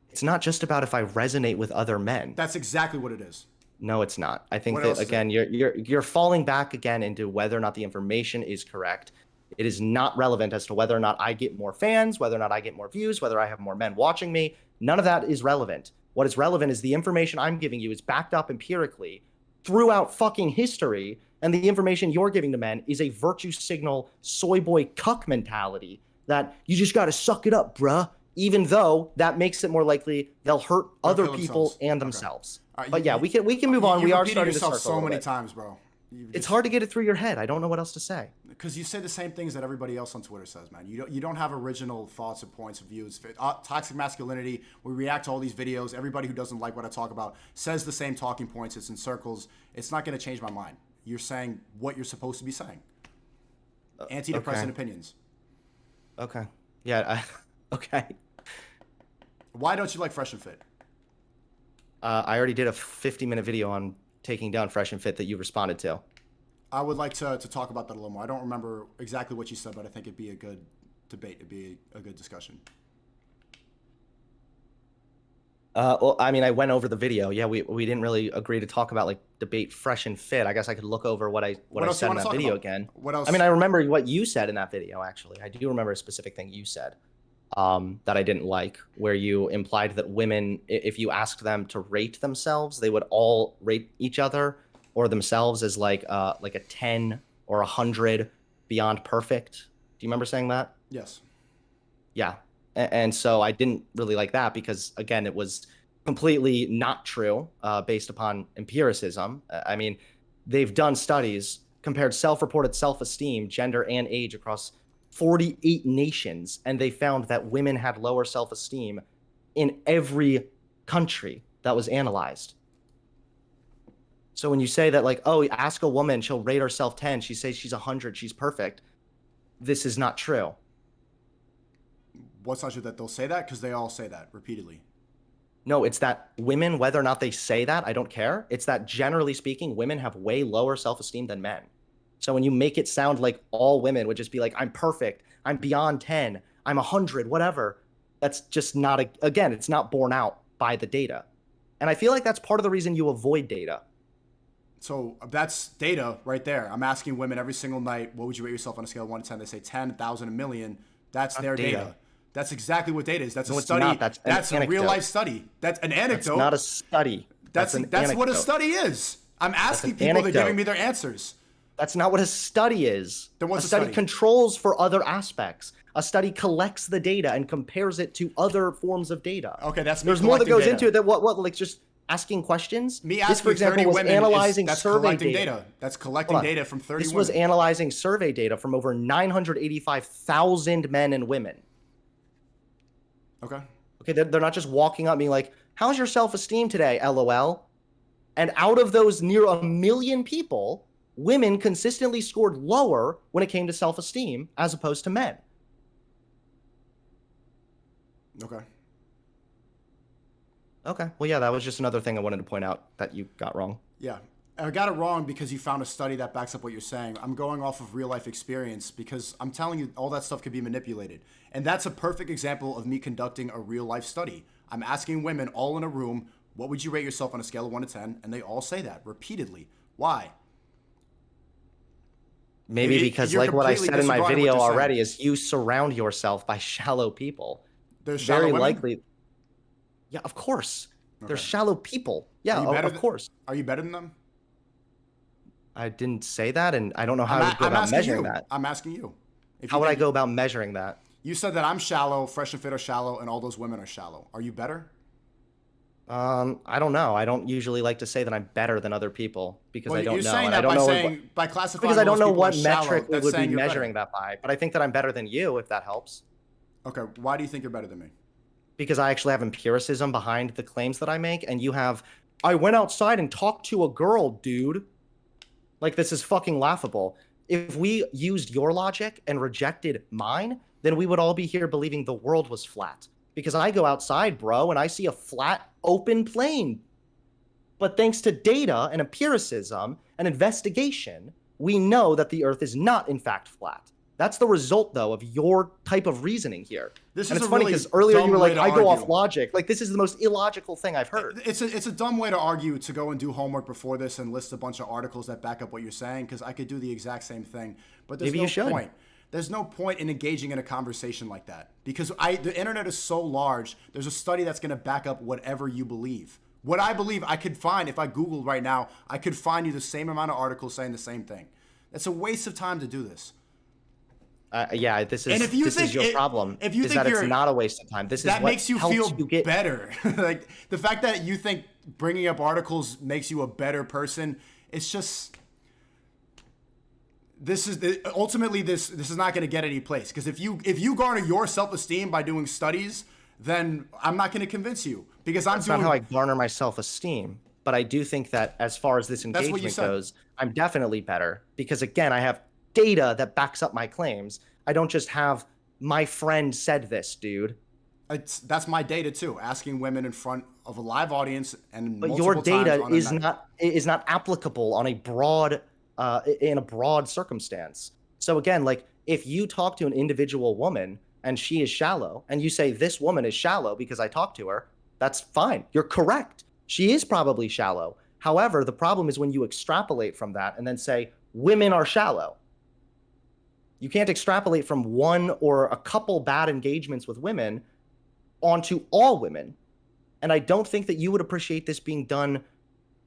It's not just about if I resonate with other men. That's exactly what it is. No, it's not. I think that, again, you're falling back again into whether or not the information is correct. It is not relevant as to whether or not I get more fans, whether or not I get more views, whether I have more men watching me. None of that is relevant. What is relevant is the information I'm giving you is backed up empirically throughout fucking history, and the information you're giving to men is a virtue signal soy boy cuck mentality that you just got to suck it up, bruh, even though that makes it more likely they'll hurt other people and themselves. Right, but yeah, we can move on. We are starting to circle so many times, bro. It's hard to get it through your head. I don't know what else to say. Because you say the same things that everybody else on Twitter says, man. You don't have original thoughts or points of views. Toxic masculinity. We react to all these videos. Everybody who doesn't like what I talk about says the same talking points. It's in circles. It's not going to change my mind. You're saying what you're supposed to be saying. Antidepressant opinions. Okay. Yeah. Okay. Why don't you like Fresh and Fit? I already did a 50-minute video on taking down Fresh and Fit that you responded to. I would like to talk about that a little more. I don't remember exactly what you said, but I think it'd be a good debate. It'd be a good discussion. Well, I mean, I went over the video. Yeah, we didn't really agree to talk about like debate Fresh and Fit. I guess I could look over what I said in that video again. What else? I mean, I remember what you said in that video. Actually, I do remember a specific thing you said. That I didn't like, where you implied that women, if you asked them to rate themselves, they would all rate each other or themselves as like a 10 or 100 beyond perfect. Do you remember saying that? Yes. Yeah. And so I didn't really like that because, again, it was completely not true based upon empiricism. I mean, they've done studies, compared self-reported self-esteem, gender, and age across 48 nations, and they found that women had lower self-esteem in every country that was analyzed. So when you say that, like, oh, ask a woman, she'll rate herself 10, she says she's 100, she's perfect, this is not true. What's not true that they'll say that? Because they all say that repeatedly. No, it's that women, whether or not they say that, I don't care. It's that generally speaking, women have way lower self-esteem than men. So when you make it sound like all women would just be like, I'm perfect, I'm beyond 10, I'm 100, whatever, that's just not, again, it's not borne out by the data. And I feel like that's part of the reason you avoid data. So that's data right there. I'm asking women every single night, what would you rate yourself on a scale of 1 to 10? They say 10, 1,000, a million. That's their data. That's exactly what data is. That's a study. That's a real life study. That's an anecdote. That's not a study. That's what a study is. I'm asking people, they're giving me their answers. That's not what a study is. Then what's a study? Controls for other aspects. A study collects the data and compares it to other forms of data. Okay, there's more that goes into it. That what like just asking questions. Me asking, this, for example, was analyzing survey data. That's collecting data from 30 This women. was analyzing survey data from over 985,000 men and women. Okay. Okay, they're not just walking up being like, how's your self-esteem today, LOL? And out of those near 1 million people, women consistently scored lower when it came to self-esteem as opposed to men. Okay. Okay. Well, yeah, that was just another thing I wanted to point out that you got wrong. Yeah. I got it wrong because you found a study that backs up what you're saying. I'm going off of real life experience because I'm telling you all that stuff could be manipulated. And that's a perfect example of me conducting a real life study. I'm asking women all in a room, what would you rate yourself on a scale of 1 to 10? And they all say that repeatedly. Why? Maybe because, like what I said in my video already, is you surround yourself by shallow people. There's shallow very women? Likely. Yeah, of course. Okay. They're shallow people. Yeah, of course. Are you better than them? I didn't say that, and I don't know how I would go about measuring that. I'm asking you. How would I go about measuring that? You said that I'm shallow, Fresh and Fit are shallow, and all those women are shallow. Are you better? I don't know. I don't usually like to say that I'm better than other people because I don't know. You're saying that by classifying because I don't know what metric we would be measuring that by. But I think that I'm better than you, if that helps. Okay. Why do you think you're better than me? Because I actually have empiricism behind the claims that I make, and you have, I went outside and talked to a girl, dude. Like, this is fucking laughable. If we used your logic and rejected mine, then we would all be here believing the world was flat. Because I go outside, bro, and I see a flat, open plain. But thanks to data and empiricism and investigation, we know that the Earth is not, in fact, flat. That's the result, though, of your type of reasoning here. This and is it's funny because earlier you were like, I go off logic. Like, this is the most illogical thing I've heard. It's a dumb way to argue, to go and do homework before this and list a bunch of articles that back up what you're saying, because I could do the exact same thing. But there's no point. There's no point in engaging in a conversation like that, because the internet is so large. There's a study that's going to back up whatever you believe. What I believe, I could find, if I Googled right now, I could find you the same amount of articles saying the same thing. It's a waste of time to do this. Yeah, this is your problem. If you think that it's not a waste of time. This is what makes you feel get better. Like, the fact that you think bringing up articles makes you a better person, it's just, ultimately this is not going to get any place. Because if you garner your self-esteem by doing studies, then I'm not going to convince you, because That's not how I garner my self-esteem. But I do think that as far as this engagement goes, I'm definitely better, because again, I have data that backs up my claims. I don't just have my friend said this, dude. That's my data too. Asking women in front of a live audience and but your data is not applicable on a broad in a broad circumstance. So again, like, if you talk to an individual woman and she is shallow, and you say this woman is shallow because I talked to her, that's fine. You're correct. She is probably shallow. However, the problem is when you extrapolate from that and then say women are shallow. You can't extrapolate from one or a couple bad engagements with women onto all women. And I don't think that you would appreciate this being done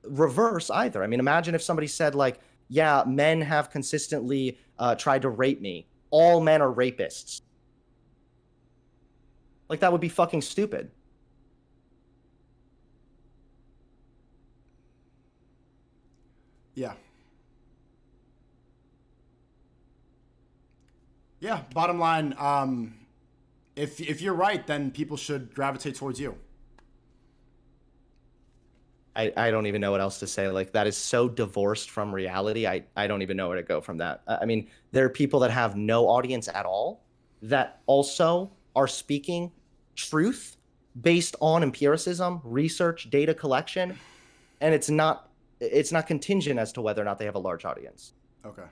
reverse either. I mean, imagine if somebody said, like, yeah, men have consistently tried to rape me. All men are rapists. Like, that would be fucking stupid. Yeah. Yeah, bottom line, if you're right, then people should gravitate towards you. I don't even know what else to say. Like, that is so divorced from reality. I don't even know where to go from that. I mean, there are people that have no audience at all that also are speaking truth based on empiricism, research, data collection, and it's not contingent as to whether or not they have a large audience. Okay.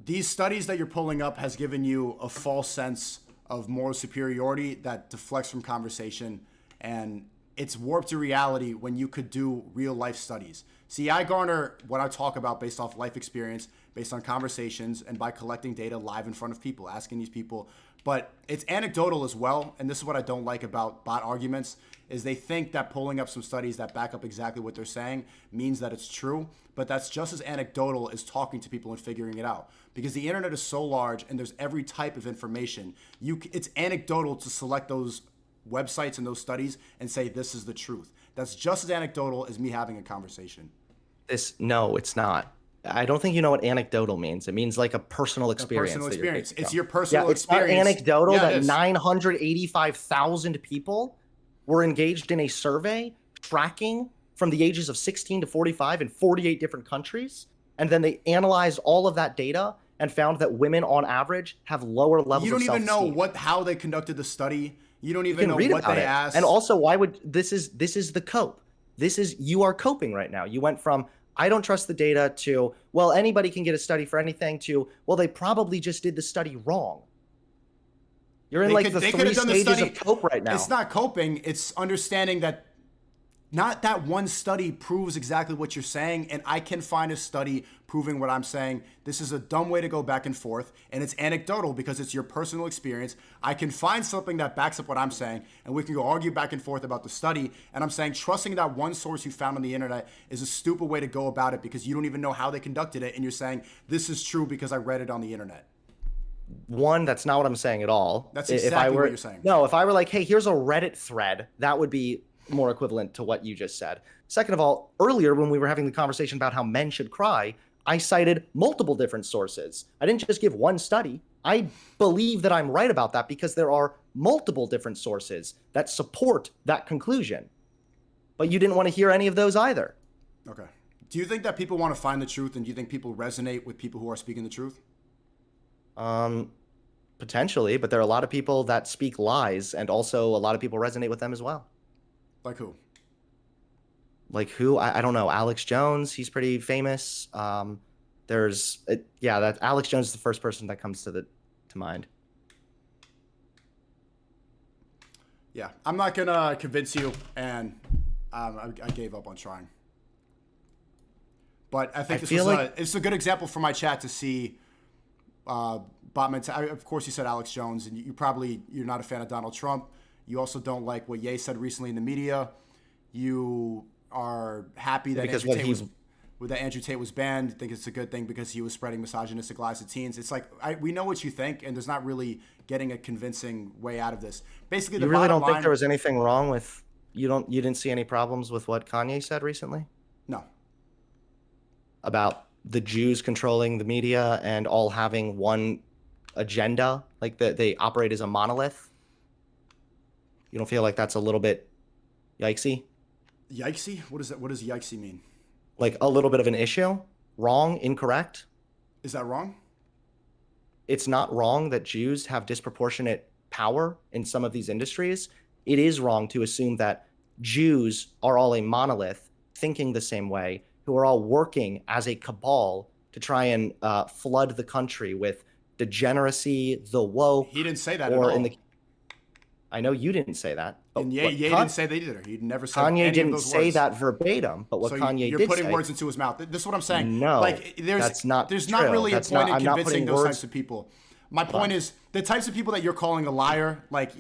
These studies that you're pulling up has given you a false sense of moral superiority that deflects from conversation, and it's warped your reality when you could do real life studies. See, I garner what I talk about based off life experience, based on conversations, and by collecting data live in front of people, asking these people. But it's anecdotal as well, and this is what I don't like about bot arguments, is they think that pulling up some studies that back up exactly what they're saying means that it's true, but that's just as anecdotal as talking to people and figuring it out. Because the internet is so large and there's every type of information. It's anecdotal to select those websites and those studies and say this is the truth. That's just as anecdotal as me having a conversation. No, it's not. I don't think you know what anecdotal means. It means like a personal experience. Personal experience. It's your personal experience. It's not anecdotal that 985,000 people were engaged in a survey tracking from the ages of 16 to 45 in 48 different countries. And then they analyzed all of that data and found that women on average have lower levels of self-esteem. You don't even know how they conducted the study. You don't even know what they asked. And also, why would this is the cope. You are coping right now. You went from I don't trust the data to, well, anybody can get a study for anything to, well, they probably just did the study wrong. You're in the 3 stages of cope right now. It's not coping. It's understanding that not that one study proves exactly what you're saying, and I can find a study proving what I'm saying. This is a dumb way to go back and forth, and it's anecdotal because it's your personal experience. I can find something that backs up what I'm saying, and we can go argue back and forth about the study, and I'm saying trusting that one source you found on the internet is a stupid way to go about it because you don't even know how they conducted it, and you're saying this is true because I read it on the internet. One, that's not what I'm saying at all. That's exactly what you're saying. No, if I were like, hey, here's a Reddit thread, that would be more equivalent to what you just said. Second of all, earlier when we were having the conversation about how men should cry, I cited multiple different sources. I didn't just give one study. I believe that I'm right about that because there are multiple different sources that support that conclusion. But you didn't want to hear any of those either. Okay. Do you think that people want to find the truth, and do you think people resonate with people who are speaking the truth? Potentially, but there are a lot of people that speak lies, and also a lot of people resonate with them as well. Like who? Like who? I don't know. Alex Jones, he's pretty famous. That Alex Jones is the first person that comes to mind. Yeah, I'm not gonna convince you, and I gave up on trying. But I think it's a good example for my chat to see. Of course, you said Alex Jones, and you're not a fan of Donald Trump. You also don't like what Ye said recently in the media. You are happy that Andrew Tate was banned. You think it's a good thing because he was spreading misogynistic lies to teens. It's like we know what you think, and there's not really getting a convincing way out of this. Basically, you really don't think there was anything wrong with you didn't see any problems with what Kanye said recently? No. About the Jews controlling the media and all having one agenda, like that they operate as a monolith. You don't feel like that's a little bit yikesy? Yikesy? What is that? What does yikesy mean? Like a little bit of an issue? Wrong? Incorrect? Is that wrong? It's not wrong that Jews have disproportionate power in some of these industries. It is wrong to assume that Jews are all a monolith, thinking the same way, who are all working as a cabal to try and flood the country with degeneracy, the woke. He didn't say that at all. I know you didn't say that. And Ye didn't say that either. He never said Kanye any didn't of those say words. That verbatim, but what Kanye did say. You're putting words into his mouth. This is what I'm saying. No, like, that's not There's true. not really That's a point not, in I'm convincing not those words, types of people. My point is, the types of people that you're calling a liar, like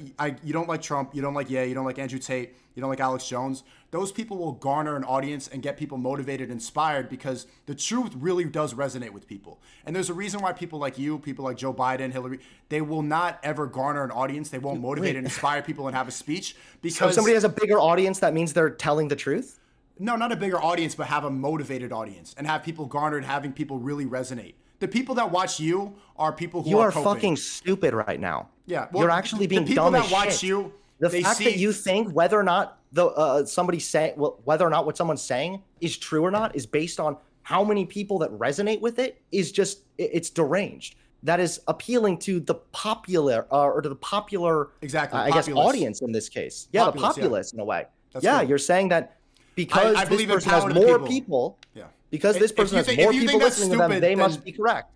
you don't like Trump, you don't like Ye, you don't like Andrew Tate, you don't like Alex Jones. Those people will garner an audience and get people motivated, inspired, because the truth really does resonate with people. And there's a reason why people like you, people like Joe Biden, Hillary, they will not ever garner an audience. They won't motivate and inspire people and have a speech. Because so if somebody has a bigger audience, that means they're telling the truth? No, not a bigger audience, but have a motivated audience and have people garnered, having people really resonate. The people that watch you are people who are coping. Fucking stupid right now. Yeah, well, you're actually being dumb as shit. The people that watch you, the fact that you think whether or not whether or not what someone's saying is true or not is based on how many people that resonate with it is just it's deranged. That is appealing to the popular or to the popular, I guess, audience in this case. Yeah, the populace in a way. That's you're saying that because this person has more people. Yeah. Because this person has more people listening to them, they must be correct.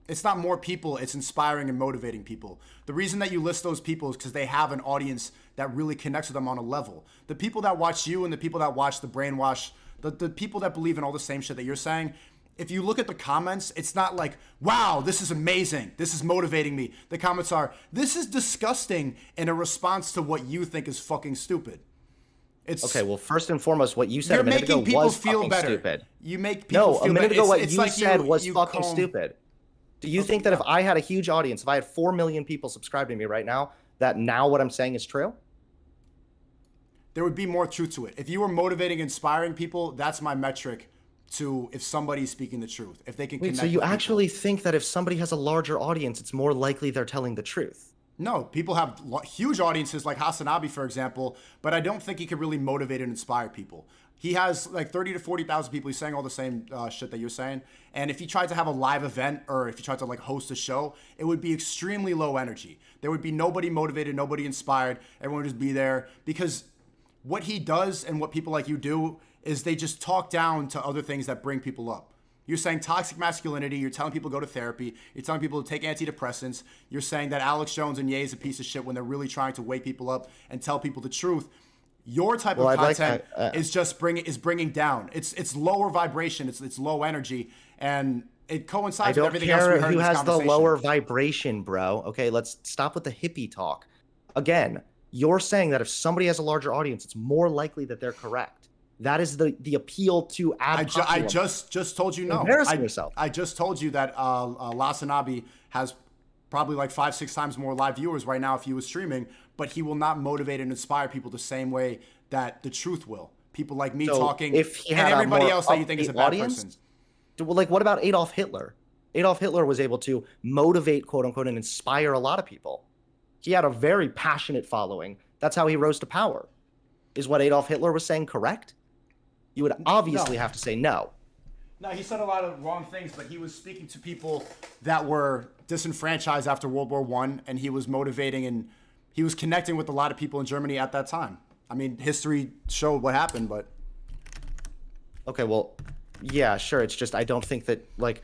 It's not more people, it's inspiring and motivating people. The reason that you list those people is because they have an audience that really connects with them on a level. The people that watch you and the people that watch the brainwash, the people that believe in all the same shit that you're saying, if you look at the comments, it's not like, wow, this is amazing, this is motivating me. The comments are, this is disgusting, in a response to what you think is fucking stupid. Okay, well, first and foremost, what you said a minute ago was fucking stupid. You make people feel better. No, a minute ago what you said was fucking stupid. Do you think that if I had a huge audience, if I had 4 million people subscribed to me right now, that now what I'm saying is true? There would be more truth to it. If you were motivating, inspiring people, that's my metric to if somebody's speaking the truth. If they can connect. So you actually think that if somebody has a larger audience, it's more likely they're telling the truth? No, people have huge audiences like Hasanabi, for example, but I don't think he could really motivate and inspire people. He has like 30 to 40,000 people. He's saying all the same shit that you're saying. And if he tried to have a live event or if he tried to like host a show, it would be extremely low energy. There would be nobody motivated, nobody inspired. Everyone would just be there, because what he does and what people like you do is they just talk down to other things that bring people up. You're saying toxic masculinity. You're telling people to go to therapy. You're telling people to take antidepressants. You're saying that Alex Jones and Ye is a piece of shit when they're really trying to wake people up and tell people the truth. Your type of content is just bringing down. It's lower vibration. It's low energy, and it coincides with everything else we heard in this conversation. Who has the lower vibration, bro? Okay, let's stop with the hippie talk. Again, you're saying that if somebody has a larger audience, it's more likely that they're correct. That is the appeal to ad populum. I just told you no. Embarrassing yourself. I just told you that Lasanabi has probably like 5-6 times more live viewers right now if he was streaming, but he will not motivate and inspire people the same way that the truth will. People like me talking if he had and everybody else that you think is a bad person. Well, like what about Adolf Hitler? Adolf Hitler was able to motivate, quote unquote, and inspire a lot of people. He had a very passionate following. That's how he rose to power. Is what Adolf Hitler was saying correct? You would obviously have to say no. No, he said a lot of wrong things, but he was speaking to people that were disenfranchised after World War I, and he was motivating and he was connecting with a lot of people in Germany at that time. I mean, history showed what happened, but... Okay, well, yeah, sure. It's just I don't think that, like,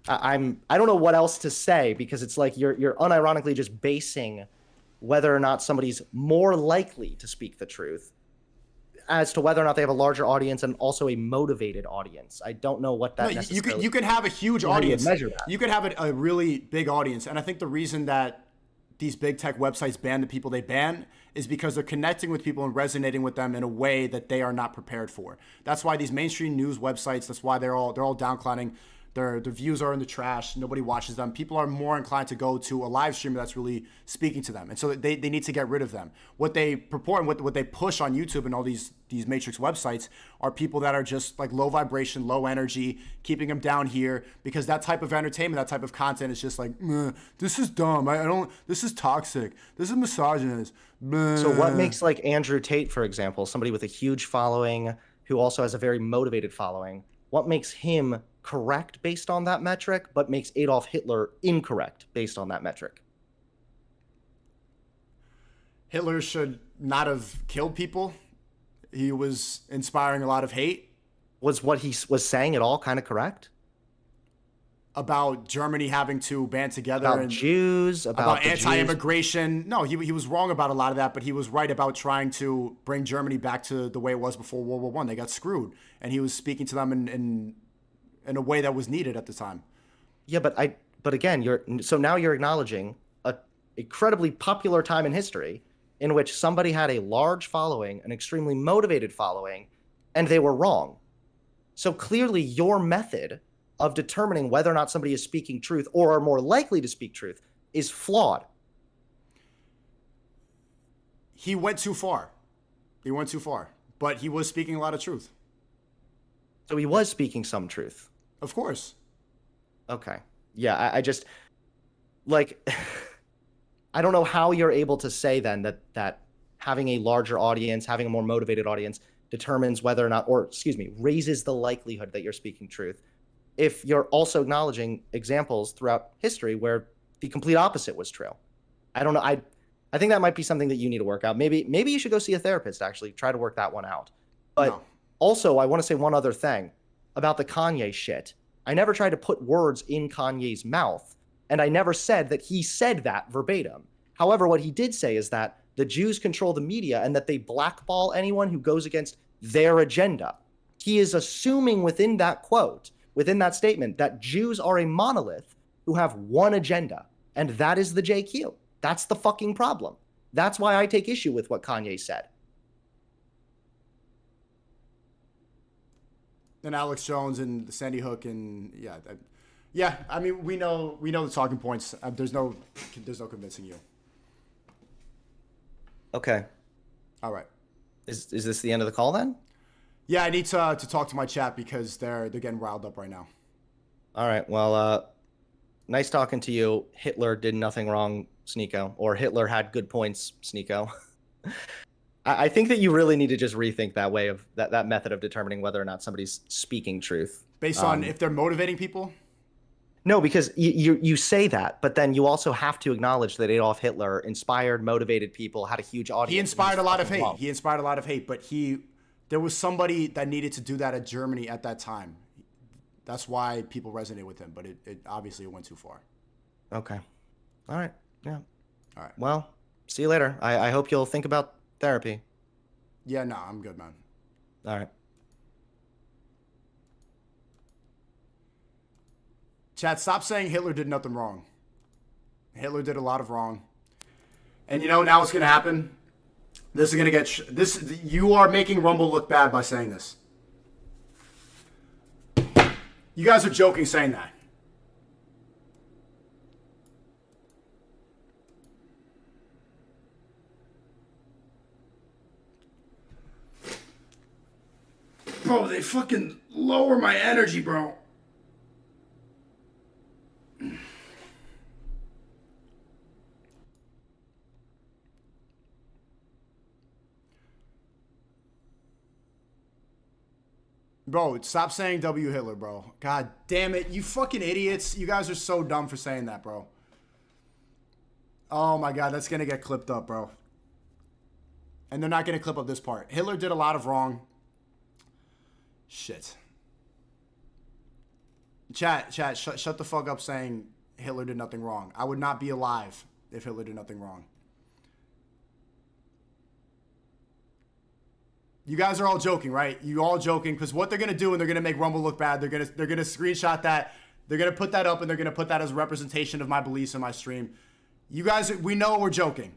I don't know what else to say, because it's like you're unironically just basing whether or not somebody's more likely to speak the truth as to whether or not they have a larger audience and also a motivated audience. I don't know what that necessarily... You could have a huge audience. You could have a really big audience. And I think the reason that these big tech websites ban the people they ban is because they're connecting with people and resonating with them in a way that they are not prepared for. That's why these mainstream news websites, that's why they're all downclimbing. Their views are in the trash. Nobody watches them. People are more inclined to go to a live streamer that's really speaking to them. And so they need to get rid of them. What they purport and what they push on YouTube and all these matrix websites are people that are just like low vibration, low energy, keeping them down here, because that type of entertainment, that type of content is just like, this is dumb. This is toxic. This is misogynist. So what makes like Andrew Tate, for example, somebody with a huge following who also has a very motivated following, what makes him correct based on that metric, but makes Adolf Hitler incorrect based on that metric? Hitler should not have killed people. He was inspiring a lot of hate. Was what he was saying at all kind of correct? About Germany having to band together. About Jews, about anti-immigration. No, he was wrong about a lot of that, but he was right about trying to bring Germany back to the way it was before World War I. They got screwed. And he was speaking to them in a way that was needed at the time. Yeah, but again, so now you're acknowledging incredibly popular time in history in which somebody had a large following, an extremely motivated following, and they were wrong. So clearly your method of determining whether or not somebody is speaking truth or are more likely to speak truth is flawed. He went too far. He went too far. But he was speaking a lot of truth. So he was speaking some truth. Of course. Okay. Yeah, I just, like, I don't know how you're able to say then that having a larger audience, having a more motivated audience determines whether or not, or excuse me, raises the likelihood that you're speaking truth, if you're also acknowledging examples throughout history where the complete opposite was true. I don't know. I think that might be something that you need to work out. Maybe you should go see a therapist, actually, try to work that one out. But no. Also, I want to say one other thing about the Kanye shit. I never tried to put words in Kanye's mouth, and I never said that he said that verbatim. However, what he did say is that the Jews control the media and that they blackball anyone who goes against their agenda. He is assuming within that quote, within that statement, that Jews are a monolith who have one agenda, and that is the JQ. That's the fucking problem. That's why I take issue with what Kanye said. And Alex Jones and Sandy Hook and yeah. I mean, we know the talking points. There's no convincing you. Okay. All right. Is this the end of the call then? Yeah, I need to talk to my chat because they're getting riled up right now. All right. Well, nice talking to you. Hitler did nothing wrong, SNEAKO, or Hitler had good points, SNEAKO. I think that you really need to just rethink that way of that method of determining whether or not somebody's speaking truth. Based on if they're motivating people? No, because you say that, but then you also have to acknowledge that Adolf Hitler inspired, motivated people, had a huge audience. He inspired a lot of hate. He inspired a lot of hate, but there was somebody that needed to do that at Germany at that time. That's why people resonate with him, but it obviously went too far. Okay. All right. Yeah. All right. Well, see you later. I hope you'll think about therapy. Yeah, no, I'm good, man. All right. Chat, stop saying Hitler did nothing wrong. Hitler did a lot of wrong. And you know, now what's going to happen? This is going to get... you are making Rumble look bad by saying this. You guys are joking saying that. Bro, they fucking lower my energy, bro. Bro, stop saying W Hitler, bro. God damn it. You fucking idiots. You guys are so dumb for saying that, bro. Oh my God, that's going to get clipped up, bro. And they're not going to clip up this part. Hitler did a lot of wrong. Shit. Chat, shut the fuck up saying Hitler did nothing wrong. I would not be alive if Hitler did nothing wrong. You guys are all joking, right? You all joking because what they're gonna do, and they're gonna make Rumble look bad. They're gonna screenshot that. They're gonna put that up, and they're gonna put that as a representation of my beliefs in my stream. You guys, we know we're joking.